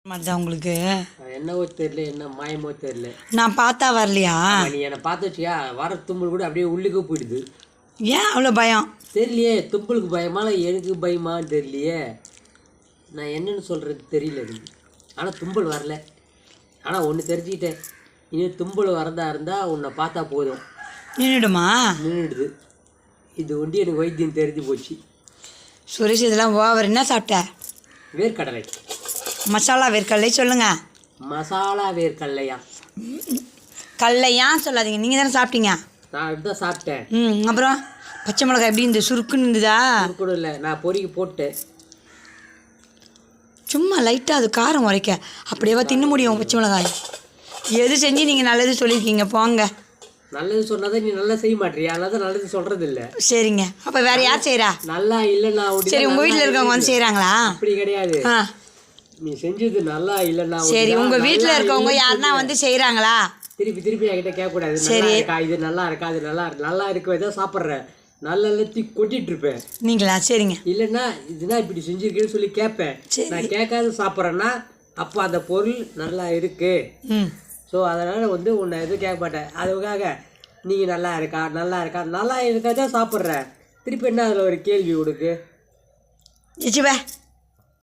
மாதிரிதான் உங்களுக்கு என்னவோ தெரியல, என்ன மாயமோ தெரியல. நான் பார்த்தா வரலையா? நீ என்னை பார்த்து வச்சியா, வர தும்மல் கூட அப்படியே உள்ளுக்கு போயிடுது. ஏன் அவ்வளோ பயம் தெரியலையே, தும்பலுக்கு பயமா இல்லை எனக்கு பயமான்னு தெரியலையே. நான் என்னன்னு சொல்கிறது தெரியல எனக்கு. ஆனால் தும்பல் வரல. ஆனால் ஒன்று தெரிஞ்சுக்கிட்டேன், இனி தும்பல் வரதா இருந்தால் உன்னை பார்த்தா போதும் நின்றுடுமா? நின்றுடுது. இது ஒண்டி எனக்கு வைத்தியம் தெரிஞ்சு போச்சு. சுரேஷ் இதெல்லாம் ஓவர். என்ன சாப்பிட்ட? வேர்க்கடலை. மசாலா வேர்க்கடலை சொல்லுங்க. மசாலா வேர்க்கடலையா? கடலையா சொல்லாதீங்க, நீங்கள் தானே சாப்பிட்டீங்க. நான் இப்படிதான் சாப்பிட்டேன். அப்புறம் பச்சை மிளகாய் எப்படி இந்த சுருக்குன்னு இருந்ததா? கூட இல்லை, நான் பொறிக்கு போட்டேன். சும்மா லைட்டாக அது காரம் உரைக்க அப்படியேவா தின்ன முடியும் பச்சை மிளகாய்? எது செஞ்சு நீங்கள் நல்லது சொல்லியிருக்கீங்க போங்க. நல்லது சொன்னாதான் நீ நல்லா செய்ய மாட்டியா, அதனால நல்லது சொல்றது இல்லை. சரிங்க, அப்போ வேற யார் செய்கிறா? நல்லா இல்லைன்னா சரி, உங்கள் வீட்டில் இருக்கவங்க வந்து செய்கிறாங்களா? அப்படி கிடையாது. நீ செஞ்சது நல்லா இல்லைன்னா சரி, உங்கள் வீட்டில் இருக்கவங்க யாருன்னா வந்து செய்கிறாங்களா? திருப்பி திருப்பி என்கிட்ட கேட்கக்கூடாது. சரி, இது நல்லா இருக்கா, அது நல்லா இருக்கவே தான் சாப்பிட்றேன். நல்லா தூக்கி கொட்டிட்டு இருப்பேன். நீங்களா? சரிங்க. இல்லைன்னா இதுதான் இப்படி செஞ்சுருக்கேன்னு சொல்லி கேட்பேன். நான் கேட்காத சாப்பிட்றேன்னா அப்போ அந்த பொருள் நல்லா இருக்கு. ஸோ அதனால் வந்து உன்னை எதுவும் கேட்க மாட்டேன். அதுக்காக நீங்கள் நல்லா இருக்கா தான் சாப்பிட்றேன். திருப்பி என்ன அதில் ஒரு கேள்வி கொடுக்கு?